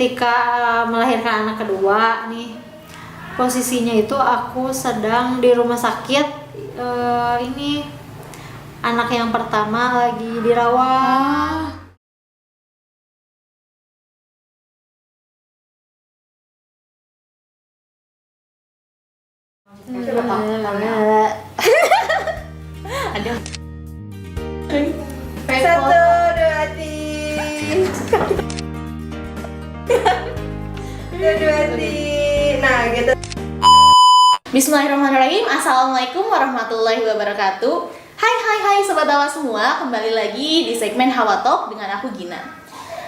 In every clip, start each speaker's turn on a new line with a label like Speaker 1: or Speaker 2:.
Speaker 1: ketika melahirkan anak kedua nih, posisinya itu aku sedang di rumah sakit. Ini anak yang pertama lagi dirawat.
Speaker 2: Ada.
Speaker 3: 1, 2, 3. Nah, gitu.
Speaker 2: Bismillahirrahmanirrahim. Assalamualaikum warahmatullahi wabarakatuh. Hai Sobat Hawa semua, kembali lagi di segmen Hawa Talk dengan aku Gina.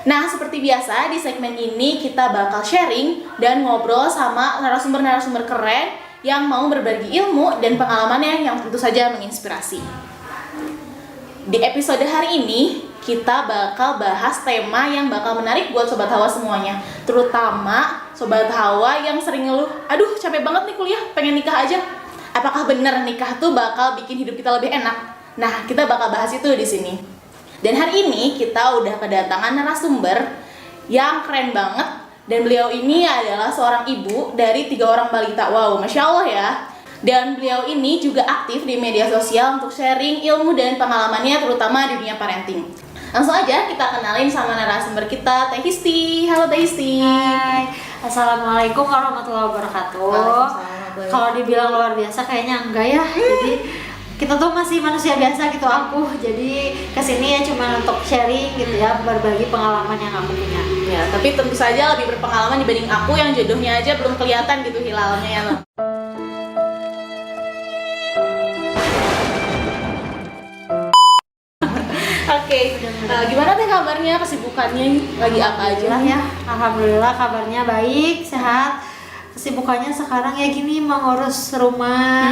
Speaker 2: Nah, seperti biasa di segmen ini kita bakal sharing dan ngobrol sama narasumber-narasumber keren yang mau berbagi ilmu dan pengalamannya yang tentu saja menginspirasi. Di episode hari ini kita bakal bahas tema yang bakal menarik buat Sobat Hawa semuanya, terutama Sobat Hawa yang sering ngeluh, aduh capek banget nih kuliah, pengen nikah aja. Apakah benar nikah tuh bakal bikin hidup kita lebih enak? Nah, kita bakal bahas itu di sini. Dan hari ini kita udah kedatangan narasumber yang keren banget, dan beliau ini adalah seorang ibu dari 3 orang balita. Wow, Masya Allah ya. Dan beliau ini juga aktif di media sosial untuk sharing ilmu dan pengalamannya, terutama di dunia parenting. Langsung aja kita kenalin sama narasumber kita, Teh Histi. Halo Teh Histi.
Speaker 1: Hai, Assalamualaikum warahmatullahi wabarakatuh. Kalau dibilang luar biasa kayaknya enggak ya. Jadi kita tuh masih manusia biasa gitu aku. Jadi kesini ya cuma untuk sharing gitu ya, berbagi pengalaman yang aku punya.
Speaker 2: Ya, tapi tentu saja lebih berpengalaman dibanding aku yang jodohnya aja belum kelihatan gitu hilalnya ya loh. Oke, gimana Teh kabarnya, kesibukannya lagi apa aja?
Speaker 1: Ya, alhamdulillah kabarnya baik, sehat. Kesibukannya sekarang ya gini, mengurus rumah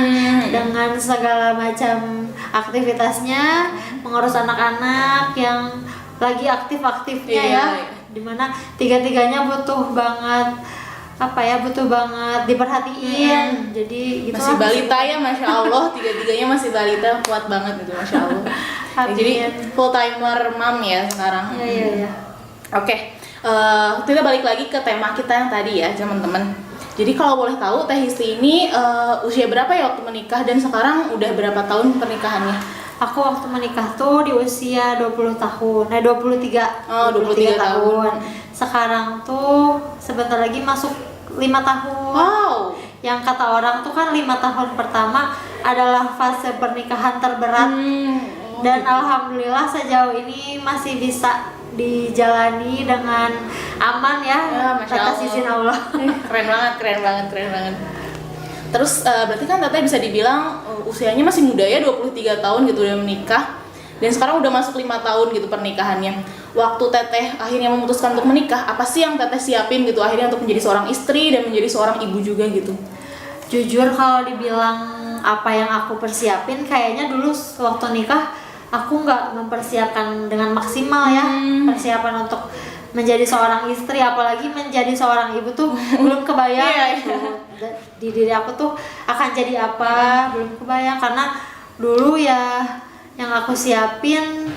Speaker 1: dengan segala macam aktivitasnya, mengurus anak-anak yang lagi aktif-aktifnya ya. Dimana tiga-tiganya butuh banget diperhatiin. Jadi gitu
Speaker 2: masih balita ya, Masya Allah. Tiga-tiganya masih balita, kuat banget gitu, Masya Allah. Jadi full timer mom ya sekarang.
Speaker 1: Iya.
Speaker 2: Oke, kita balik lagi ke tema kita yang tadi ya teman-teman. Jadi kalau boleh tahu Teh Histi ini usia berapa ya waktu menikah, dan sekarang udah berapa tahun pernikahannya?
Speaker 1: Aku waktu menikah tuh di usia 20 tahun. 23.
Speaker 2: Oh, 23 tahun.
Speaker 1: Sekarang tuh sebentar lagi masuk 5 tahun.
Speaker 2: Wow.
Speaker 1: Yang kata orang tuh kan 5 tahun pertama adalah fase pernikahan terberat. Dan alhamdulillah sejauh ini masih bisa dijalani dengan aman ya, atas izin Allah.
Speaker 2: Keren banget. Terus berarti kan Teteh bisa dibilang usianya masih muda ya, 23 tahun gitu udah menikah. Dan sekarang udah masuk 5 tahun gitu pernikahannya. Waktu Teteh akhirnya memutuskan untuk menikah, apa sih yang Teteh siapin gitu akhirnya untuk menjadi seorang istri dan menjadi seorang ibu juga gitu?
Speaker 1: Jujur kalau dibilang apa yang aku persiapin, kayaknya dulu waktu nikah aku nggak mempersiapkan dengan maksimal ya. Persiapan untuk menjadi seorang istri, apalagi menjadi seorang ibu tuh belum kebayang gitu. Di diri aku tuh akan jadi apa, belum kebayang. Karena dulu ya yang aku siapin,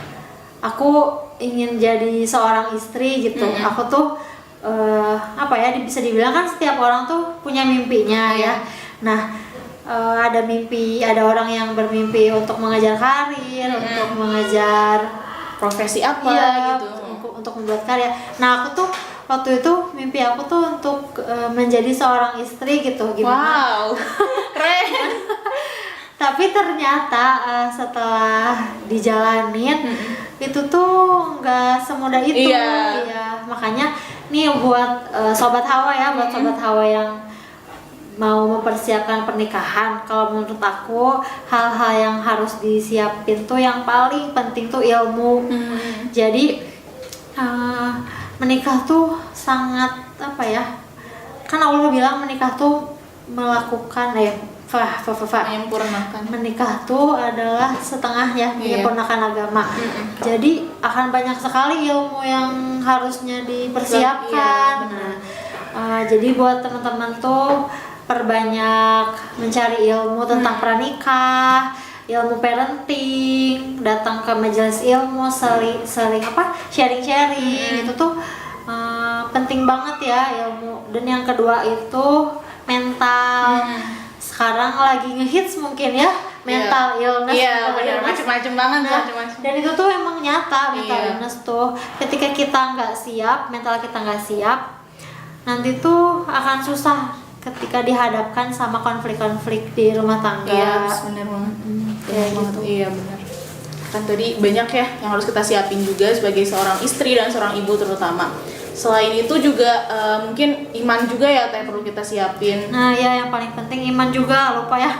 Speaker 1: aku ingin jadi seorang istri gitu. Aku tuh bisa dibilang kan setiap orang tuh punya mimpinya ya. Nah, ada orang yang bermimpi untuk mengejar karir, untuk mengejar
Speaker 2: profesi apa gitu,
Speaker 1: untuk membuat karya. Nah, aku tuh waktu itu mimpi aku tuh untuk menjadi seorang istri gitu. Gimana?
Speaker 2: Wow, keren.
Speaker 1: Tapi ternyata setelah dijalanin itu tuh nggak semudah itu. Iya. Makanya nih buat Sobat Hawa ya, buat Sobat Hawa yang mau mempersiapkan pernikahan, kalau menurut aku hal-hal yang harus disiapin tuh yang paling penting tuh ilmu. Jadi menikah tuh sangat kan Allah bilang menikah tuh melakukan
Speaker 2: menyempurnakan.
Speaker 1: Menikah tuh adalah setengah ya, menyempurnakan agama. Jadi akan banyak sekali ilmu yang harusnya dipersiapkan. Jadi buat teman-teman tuh perbanyak mencari ilmu tentang pranikah, ilmu parenting, datang ke majelis ilmu, sharing-sharing itu tuh penting banget ya ilmu. Dan yang kedua itu mental. Sekarang lagi ngehits mungkin ya mental illness.
Speaker 2: Iya,
Speaker 1: mental
Speaker 2: benar,
Speaker 1: illness.
Speaker 2: macam-macam banget,
Speaker 1: Nah,
Speaker 2: macam-macam.
Speaker 1: dan itu tuh emang nyata mental
Speaker 2: Iya.
Speaker 1: illness tuh. Ketika kita nggak siap, mental kita nggak siap, nanti tuh akan susah ketika dihadapkan sama konflik-konflik di rumah tangga.
Speaker 2: Iya, benar banget.
Speaker 1: Kayak
Speaker 2: Benar banget.
Speaker 1: gitu.
Speaker 2: Iya, benar. Kan tadi banyak ya yang harus kita siapin juga sebagai seorang istri dan seorang ibu terutama. Selain itu juga mungkin iman juga ya Teh perlu kita siapin.
Speaker 1: Nah ya yang paling penting iman juga, lupa ya.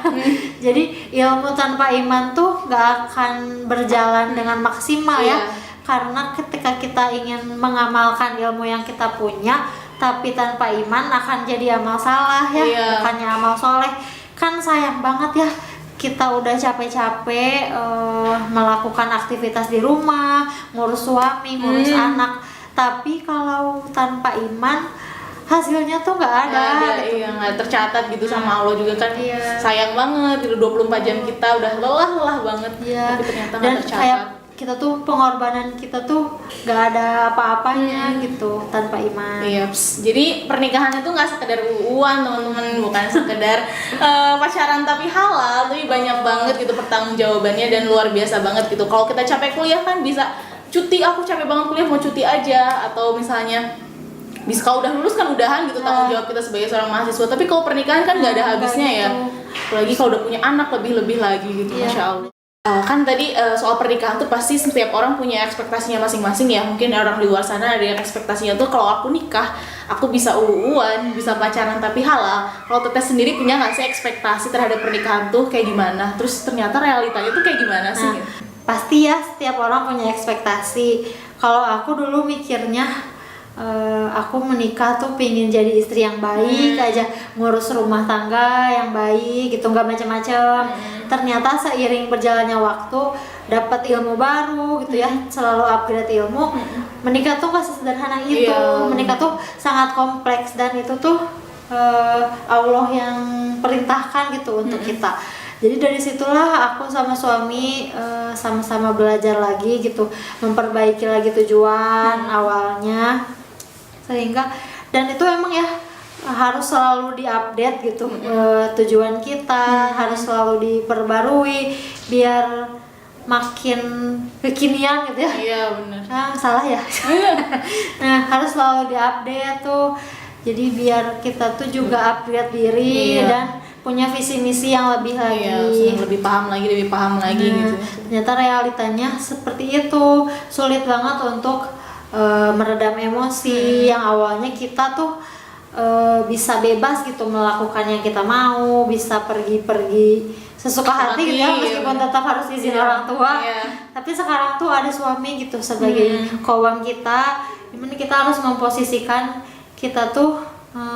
Speaker 1: Jadi ilmu tanpa iman tuh nggak akan berjalan dengan maksimal ya.
Speaker 2: Iya.
Speaker 1: Karena ketika kita ingin mengamalkan ilmu yang kita punya tapi tanpa iman akan jadi amal salah ya,
Speaker 2: Iya.
Speaker 1: bukannya amal soleh. Kan sayang banget ya, kita udah capek-capek melakukan aktivitas di rumah, ngurus suami, ngurus anak, tapi kalau tanpa iman hasilnya tuh nggak ada, gitu.
Speaker 2: Iya, nggak tercatat gitu sama Allah juga kan.
Speaker 1: Iya.
Speaker 2: Sayang banget gitu 24 jam kita udah lelah banget,
Speaker 1: Iya.
Speaker 2: tapi ternyata
Speaker 1: Dan
Speaker 2: nggak tercatat.
Speaker 1: kayak kita tuh pengorbanan kita tuh nggak ada apa-apanya gitu tanpa iman.
Speaker 2: Iya, jadi pernikahan itu nggak sekedar uuan teman-teman, bukan sekedar pacaran tapi halal, tapi banyak banget gitu pertanggungjawabannya dan luar biasa banget gitu. Kalau kita capek kuliah kan bisa cuti, aku capek banget kuliah mau cuti aja, atau misalnya bisa kalau udah lulus kan udahan gitu tanggung jawab kita sebagai seorang mahasiswa. Tapi kalau pernikahan kan nggak ada habisnya ya, apalagi kalau udah punya anak lebih lagi gitu.
Speaker 1: Iya.
Speaker 2: Masya Allah. Kan tadi soal pernikahan tuh pasti setiap orang punya ekspektasinya masing-masing ya. Mungkin orang di luar sana ada yang ekspektasinya tuh kalau aku nikah, aku bisa uuan, bisa pacaran tapi halal. Kalau Teteh sendiri punya nggak sih ekspektasi terhadap pernikahan tuh kayak gimana? Terus ternyata realitanya tuh kayak gimana sih?
Speaker 1: Nah, pasti ya setiap orang punya ekspektasi. Kalau aku dulu mikirnya aku menikah tuh pengen jadi istri yang baik aja, ngurus rumah tangga yang baik gitu, nggak macam-macam. Ternyata seiring berjalannya waktu dapat ilmu baru gitu ya, selalu upgrade ilmu. Menikah tuh nggak sesederhana itu.
Speaker 2: Iya.
Speaker 1: Menikah tuh sangat kompleks dan itu tuh Allah yang perintahkan gitu untuk kita. Jadi dari situlah aku sama suami sama-sama belajar lagi gitu, memperbaiki lagi tujuan awalnya, sehingga dan itu emang ya harus selalu diupdate gitu, tujuan kita harus selalu diperbarui biar makin kekinian gitu ya.
Speaker 2: Iya benar.
Speaker 1: Salah ya. Nah harus selalu diupdate tuh, jadi biar kita tuh juga upgrade diri dan punya visi misi yang lebih lagi.
Speaker 2: Iya, lebih paham lagi gitu.
Speaker 1: Ternyata realitanya seperti itu, sulit banget untuk meredam emosi yang awalnya kita tuh bisa bebas gitu melakukan yang kita mau, bisa pergi sesuka hati gitu ya, meskipun tetap harus izin orang tua. Tapi sekarang tuh ada suami gitu sebagai kawam kita, dimana kita harus memposisikan kita tuh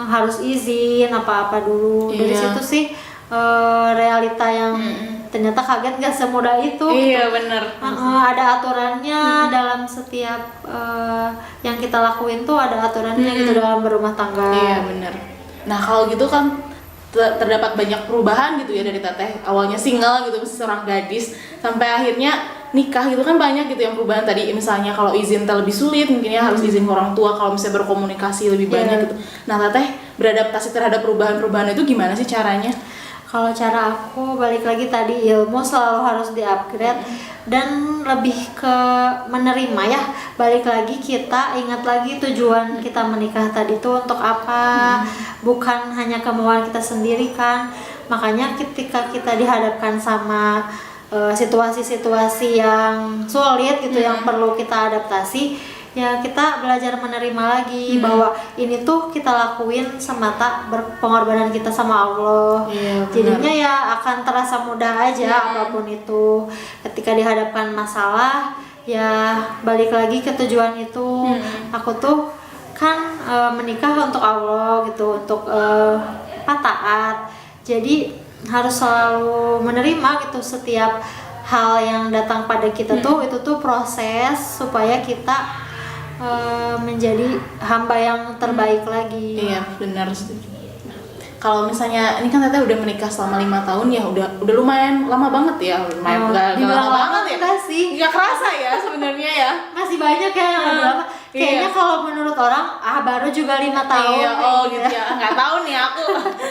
Speaker 1: harus izin apa-apa dulu. Dari situ sih realita yang ternyata kaget gak semudah itu.
Speaker 2: Iya
Speaker 1: gitu.
Speaker 2: benar.
Speaker 1: Ada aturannya dalam setiap yang kita lakuin tuh ada aturannya gitu dalam berumah tangga.
Speaker 2: Iya benar. Nah kalau gitu kan terdapat banyak perubahan gitu ya dari Teteh. Awalnya single gitu, masih seorang gadis, sampai akhirnya nikah gitu kan banyak gitu yang perubahan tadi. Misalnya kalau izin lebih sulit, mungkin ya harus izin ke orang tua. Kalau misalnya berkomunikasi lebih banyak gitu. Nah Teteh beradaptasi terhadap perubahan-perubahan itu gimana sih caranya?
Speaker 1: Kalau cara aku balik lagi tadi, ilmu selalu harus di-upgrade dan lebih ke menerima ya. Balik lagi kita ingat lagi tujuan kita menikah tadi tuh untuk apa, bukan hanya kemauan kita sendiri kan. Makanya ketika kita dihadapkan sama situasi-situasi yang sulit gitu, yang perlu kita adaptasi, ya kita belajar menerima lagi bahwa ini tuh kita lakuin semata pengorbanan kita sama Allah. Jadinya ya akan terasa mudah aja apapun itu. Ketika dihadapkan masalah ya balik lagi ke tujuan itu. Aku tuh kan menikah untuk Allah gitu, untuk taat. Jadi harus selalu menerima gitu setiap hal yang datang pada kita tuh, itu tuh proses supaya kita menjadi hamba yang terbaik lagi.
Speaker 2: Iya benar. Kalau misalnya ini kan Teteh udah menikah selama 5 tahun ya, udah lumayan lama banget ya, lumayan nggak lama banget ya.
Speaker 1: Enggak sih,
Speaker 2: Nggak kerasa ya sebenarnya ya.
Speaker 1: masih banyak ya yang lebih lama. kayaknya kalau menurut orang baru juga 5 tahun.
Speaker 2: Iya, gitu ya. Nggak tahu nih aku,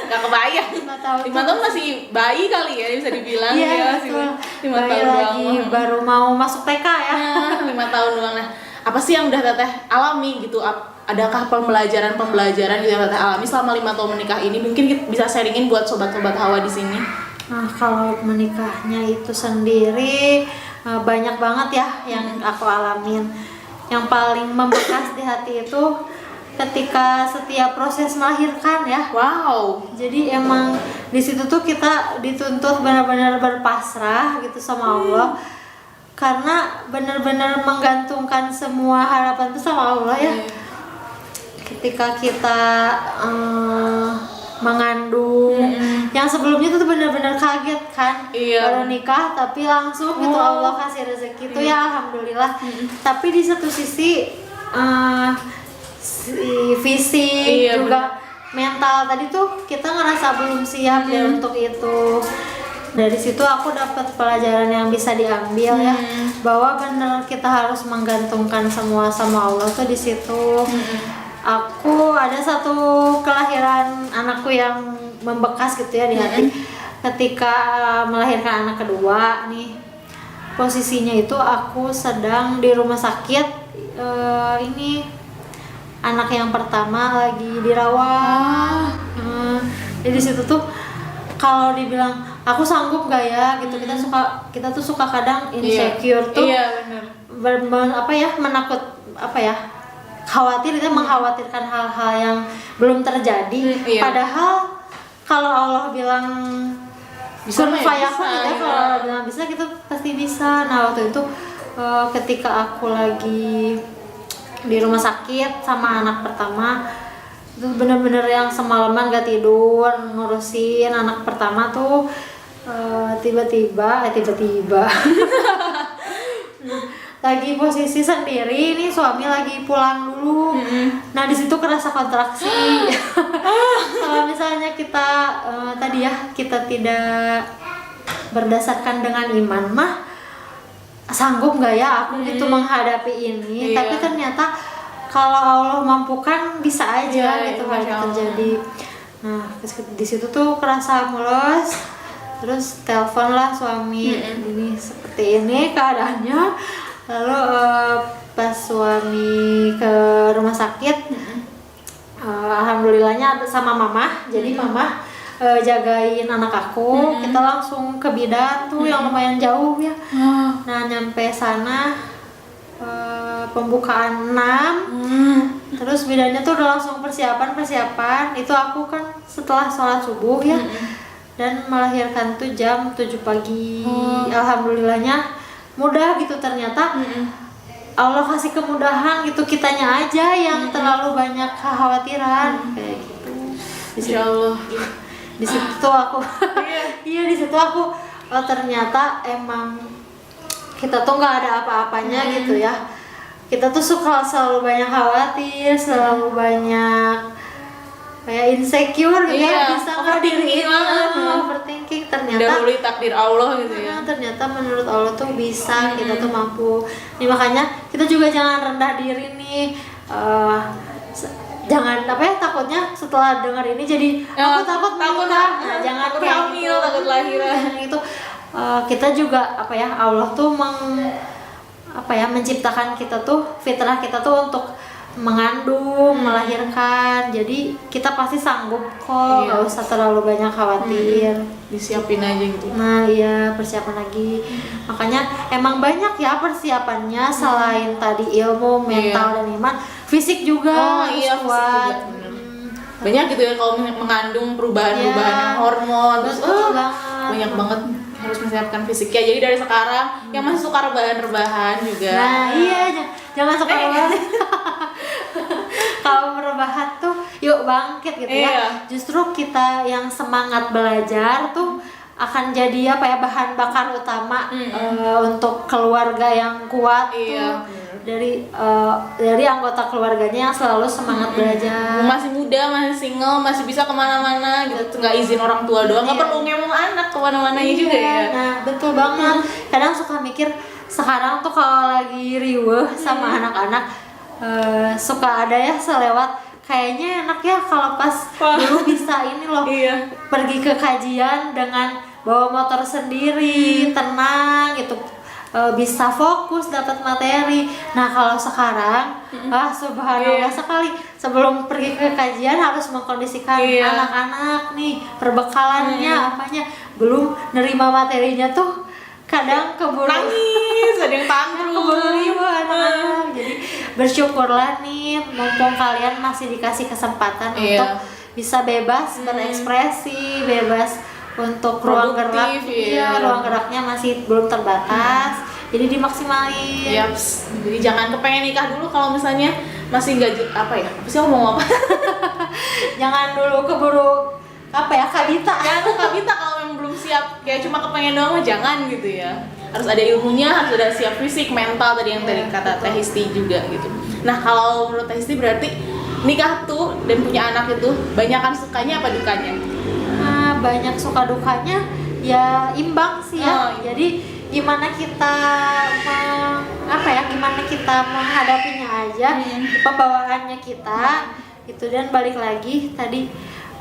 Speaker 2: nggak kebayang.
Speaker 1: 5 tahun.
Speaker 2: 5 tahun masih bayi kali ya bisa dibilang
Speaker 1: Iya,
Speaker 2: ya.
Speaker 1: betul.
Speaker 2: 5
Speaker 1: Bayi
Speaker 2: tahun
Speaker 1: lagi
Speaker 2: doang.
Speaker 1: baru mau masuk TK ya.
Speaker 2: 5 tahun doang. Nah, apa sih yang udah teteh alami gitu? Adakah pembelajaran gitu yang teteh alami selama 5 tahun menikah ini? Mungkin kita bisa sharingin buat sobat-sobat Hawa di sini.
Speaker 1: Nah, kalau menikahnya itu sendiri banyak banget ya yang aku alamin. Yang paling membekas di hati itu ketika setiap proses melahirkan ya.
Speaker 2: Wow.
Speaker 1: Jadi emang di situ tuh kita dituntut benar-benar berpasrah gitu sama Allah. Karena benar-benar menggantungkan semua harapan itu sama Allah ya. Ketika kita mengandung, yang sebelumnya tuh benar-benar kaget kan, baru nikah tapi langsung gitu Allah kasih rezeki itu ya alhamdulillah. Tapi di satu sisi fisik juga mental tadi tuh kita ngerasa belum siap ya untuk itu. Dari situ aku dapat pelajaran yang bisa diambil ya, bahwa benar kita harus menggantungkan semua sama Allah tuh di situ. Aku ada satu kelahiran anakku yang membekas gitu ya di hati. Ketika melahirkan anak kedua nih, posisinya itu aku sedang di rumah sakit. Ini anak yang pertama lagi dirawat. Jadi di situ tuh kalau dibilang aku sanggup gak ya gitu, kita tuh suka kadang insecure tuh.
Speaker 2: Iya benar.
Speaker 1: Khawatir, kita mengkhawatirkan hal-hal yang belum terjadi. Padahal kalau Allah bilang
Speaker 2: bisa
Speaker 1: kun fayakun
Speaker 2: bisa,
Speaker 1: ya, kalau Allah bilang bisa, kita pasti bisa. Nah waktu itu ketika aku lagi di rumah sakit sama anak pertama, itu bener-bener yang semalaman gak tidur ngurusin anak pertama tuh. Tiba-tiba lagi posisi sendiri, nih suami lagi pulang dulu. Nah di situ kerasa kontraksi. Kalau misalnya kita tadi ya kita tidak berdasarkan dengan iman mah, sanggup nggak ya aku gitu menghadapi ini. Tapi ternyata kalau Allah mampukan bisa aja gitu hal itu terjadi. Nah di situ tuh kerasa mulus. Terus telepon lah suami, ini seperti ini keadaannya. Lalu pas suami ke rumah sakit, alhamdulillahnya sama mama. Jadi mama jagain anak aku. Kita langsung ke bidan tuh yang lumayan jauh ya. Nah nyampe sana pembukaan 6. Terus bidannya tuh udah langsung persiapan. Itu aku kan setelah sholat subuh ya. Dan melahirkan tuh jam 7 pagi. Alhamdulillahnya mudah gitu ternyata. Allah kasih kemudahan gitu, kitanya aja yang terlalu banyak kekhawatiran kayak gitu.
Speaker 2: Insya Allah.
Speaker 1: Di situ tuh aku di situ aku ternyata emang kita tuh nggak ada apa-apanya gitu ya. Kita tuh suka selalu banyak khawatir, selalu banyak kayak insecure gitu ya, bisa nggak diri ini overthinking. Ternyata
Speaker 2: dahului takdir Allah gitu ya.
Speaker 1: Ternyata menurut Allah tuh bisa, kita tuh mampu. Nih makanya kita juga jangan rendah diri nih. Jangan takutnya setelah dengar ini jadi aku takut menikah. Nah, jangan
Speaker 2: takut
Speaker 1: kayak
Speaker 2: hamil,
Speaker 1: gitu.
Speaker 2: takut lahiran.
Speaker 1: Itu kita juga Allah tuh menciptakan kita tuh, fitrah kita tuh untuk mengandung, melahirkan. Jadi kita pasti sanggup kok, nggak usah terlalu banyak khawatir.
Speaker 2: Disiapin aja gitu.
Speaker 1: Nah iya, persiapan lagi. Makanya emang banyak ya persiapannya, selain tadi ilmu, mental, dan iman, fisik juga harus kuat.
Speaker 2: Banyak gitu ya kalau mengandung perubahan hormon, terus banyak banget harus mempersiapkan fisiknya. Jadi dari sekarang yang masih suka rebahan juga.
Speaker 1: Nah iya, jangan suka rebahan. Kalau merebahan tuh yuk bangkit gitu ya. Justru kita yang semangat belajar tuh akan jadi bahan bakar utama untuk keluarga yang kuat tuh. Dari anggota keluarganya yang selalu semangat belajar.
Speaker 2: Masih muda, masih single, masih bisa kemana-mana gitu, nggak izin orang tua doang, nggak perlu ngemong anak kemana-mana juga ya.
Speaker 1: Nah betul banget. Kadang suka mikir sekarang tuh kalau lagi riweuh sama anak-anak, suka ada ya selewat, kayaknya enak ya kalau pas dulu bisa ini loh, pergi ke kajian dengan bawa motor sendiri, tenang gitu, bisa fokus dapat materi. Nah kalau sekarang subhanallah sekali, sebelum pergi ke kajian harus mengkondisikan anak-anak nih, perbekalannya apanya, belum nerima materinya tuh kadang keburu
Speaker 2: nangis, ada yang tantrum,
Speaker 1: keburu ribu anak-anak. Jadi bersyukurlah nih, mumpung kalian masih dikasih kesempatan untuk bisa bebas berekspresi, bebas untuk ruang gerak, ruang geraknya masih belum terbatas, jadi dimaksimalin.
Speaker 2: Yaps. Jadi jangan kepengen nikah dulu kalau misalnya masih nggak apa sih ngomong apa?
Speaker 1: Jangan dulu keburu kabita.
Speaker 2: Jangan kabita kalau memang belum siap, kayak cuma kepengen doang mah jangan gitu ya. Harus ada ilmunya, harus ada siap fisik, mental tadi yang tadi kata Teh Histi juga gitu. Nah kalau menurut Teh Histi berarti nikah tuh dan punya anak itu banyakan sukanya apa dukanya?
Speaker 1: Banyak suka dukanya ya imbang sih ya. Jadi gimana kita gimana kita menghadapinya aja, pembawaannya kita itu. Dan balik lagi tadi,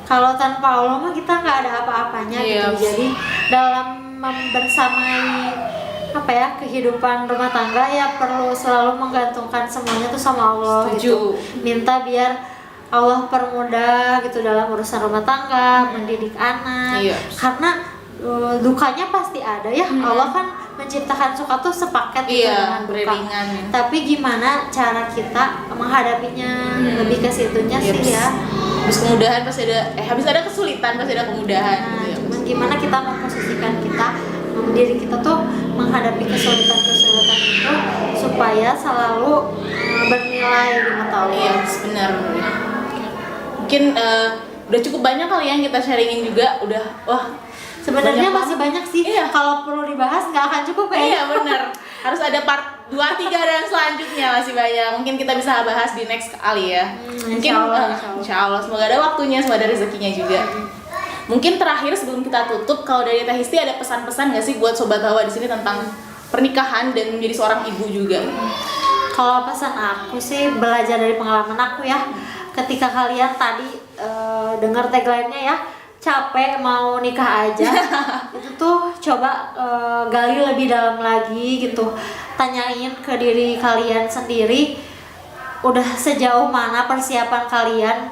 Speaker 1: kalau tanpa Allah mah kita nggak ada apa-apanya gitu. Jadi dalam membersamai kehidupan rumah tangga ya perlu selalu menggantungkan semuanya tuh sama Allah. Gitu. Minta biar Allah permudah gitu dalam urusan rumah tangga, mendidik anak. Karena dukanya pasti ada ya. Allah kan menciptakan suka tuh sepaket dengan duka. Tapi gimana cara kita menghadapinya, lebih ke situnya sih ya.
Speaker 2: Habis kemudahan pasti ada, habis ada kesulitan pasti ada kemudahan.
Speaker 1: Cuman gimana kita memposisikan diri kita tuh menghadapi kesulitan-kesulitan itu supaya selalu bernilai di mata Allah.
Speaker 2: Benar. Mungkin udah cukup banyak kali yang kita sharingin juga, udah
Speaker 1: sebenarnya masih banyak sih. Kalau perlu dibahas nggak akan cukup kayaknya.
Speaker 2: Iya benar. Harus ada part 2, 3 dan selanjutnya masih banyak. Mungkin kita bisa bahas di next kali ya. Mungkin insya Allah semoga ada waktunya, semoga ada rezekinya juga. Mungkin terakhir sebelum kita tutup, kalau dari Teh Histi ada pesan-pesan nggak sih buat Sobat Hawa di sini tentang pernikahan dan menjadi seorang ibu juga?
Speaker 1: Kalau pesan aku sih belajar dari pengalaman aku ya. Ketika kalian tadi dengar tagline-nya ya, capek mau nikah aja, itu tuh coba gali lebih dalam lagi gitu. Tanyain ke diri kalian sendiri, udah sejauh mana persiapan kalian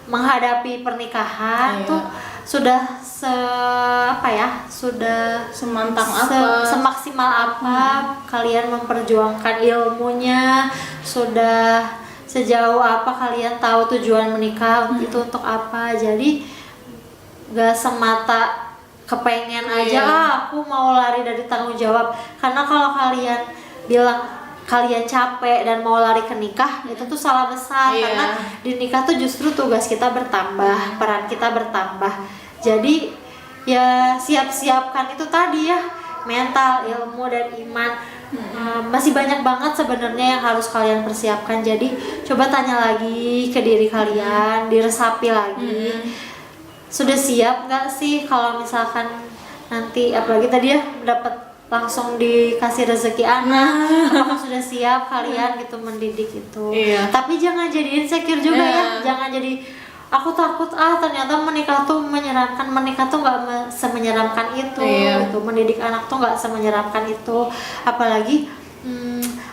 Speaker 1: menghadapi pernikahan tuh, sudah
Speaker 2: semantang apa,
Speaker 1: semaksimal apa kalian memperjuangkan ilmunya, sudah sejauh apa kalian tahu tujuan menikah itu untuk apa. Jadi gak semata kepengen aja aku mau lari dari tanggung jawab. Karena kalau kalian bilang kalian capek dan mau lari ke nikah, itu tuh salah besar. Karena di nikah tuh justru tugas kita bertambah, peran kita bertambah. Jadi ya siap-siapkan itu tadi ya, mental, ilmu, dan iman. Masih banyak banget sebenarnya yang harus kalian persiapkan. Jadi coba tanya lagi ke diri kalian, diresapi lagi. Sudah siap nggak sih kalau misalkan nanti, apalagi tadi ya dapat langsung dikasih rezeki anak, apakah sudah siap kalian gitu mendidik itu? Tapi jangan jadi insecure juga ya, jangan jadi aku takut ternyata menikah tuh menyeramkan. Menikah tuh nggak semenyeramkan itu gitu. Mendidik anak tuh nggak semenyeramkan itu. Apalagi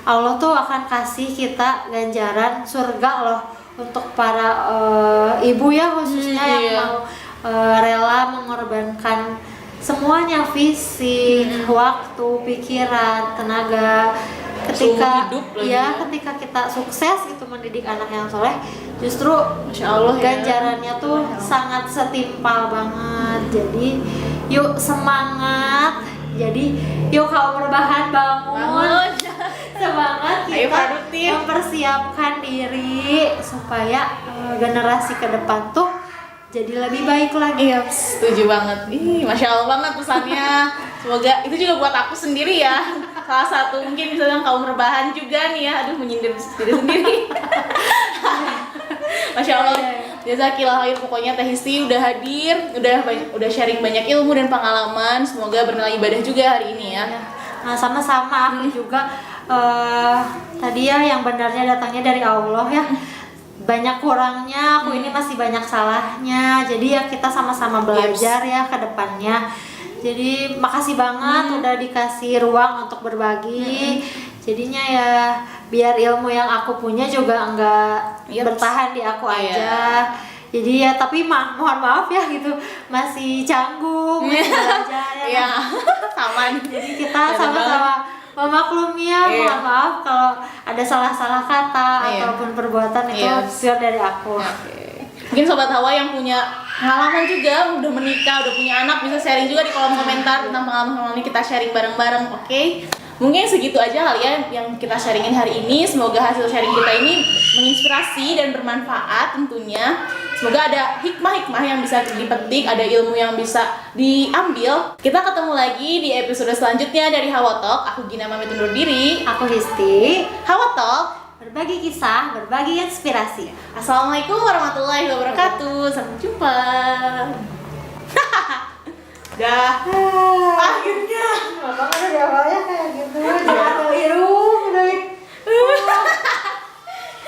Speaker 1: Allah tuh akan kasih kita ganjaran surga loh untuk para ibu ya, khususnya yang mau rela mengorbankan semuanya, fisik, waktu, pikiran, tenaga. Ketika ketika kita sukses itu mendidik anak yang soleh, justru
Speaker 2: Masya Allah,
Speaker 1: ganjarannya tuh sangat setimpal banget. Jadi yuk semangat. Jadi yuk kaum berbahan bangun. Semangat kita mempersiapkan diri supaya generasi ke depan tuh jadi lebih baik lagi.
Speaker 2: Iya, setuju banget. Masya Allah banget pesannya. Semoga itu juga buat aku sendiri ya. Salah satu mungkin bisa bilang kaum rebahan juga nih ya. Aduh, menyindir diri sendiri. Masya Allah. Jazakillah khair, pokoknya Teh Histi udah hadir, udah sharing banyak ilmu dan pengalaman. Semoga bernilai ibadah juga hari ini ya.
Speaker 1: Nah, sama-sama aku juga tadi ya yang benarnya datangnya dari Allah ya. Banyak kurangnya, aku ini masih banyak salahnya. Jadi ya kita sama-sama belajar ya ke depannya. Jadi makasih banget udah dikasih ruang untuk berbagi. Jadinya ya biar ilmu yang aku punya juga enggak bertahan di aku aja. Jadi ya tapi mohon maaf ya gitu, masih canggung, masih belajar ya.
Speaker 2: Iya. Sama.
Speaker 1: Jadi kita sama-sama memaklumi ya, mohon maaf kalau ada salah-salah kata ataupun perbuatan itu pure dari aku.
Speaker 2: Mungkin Sobat Hawa yang punya pengalaman juga, udah menikah, udah punya anak, bisa sharing juga di kolom komentar tentang pengalaman-pengalaman ini, kita sharing bareng-bareng, oke? Mungkin segitu aja kali ya yang kita sharingin hari ini. Semoga hasil sharing kita ini menginspirasi dan bermanfaat tentunya. Semoga ada hikmah-hikmah yang bisa dipetik, ada ilmu yang bisa diambil. Kita ketemu lagi di episode selanjutnya dari Hawa Talk. Aku Gina pamit undur diri.
Speaker 1: Aku Histi.
Speaker 2: Hawa Talk,
Speaker 1: Berbagi kisah, berbagi inspirasi.
Speaker 2: Assalamualaikum warahmatullahi wabarakatuh. Sampai jumpa. Dah. Akhirnya.
Speaker 1: Memang ada di awalnya kayak gitu. Jangan hirup dari.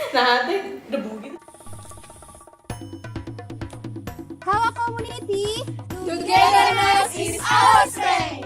Speaker 2: Nah, nanti debu gitu.
Speaker 4: Hawa Community, togetherness is our strength.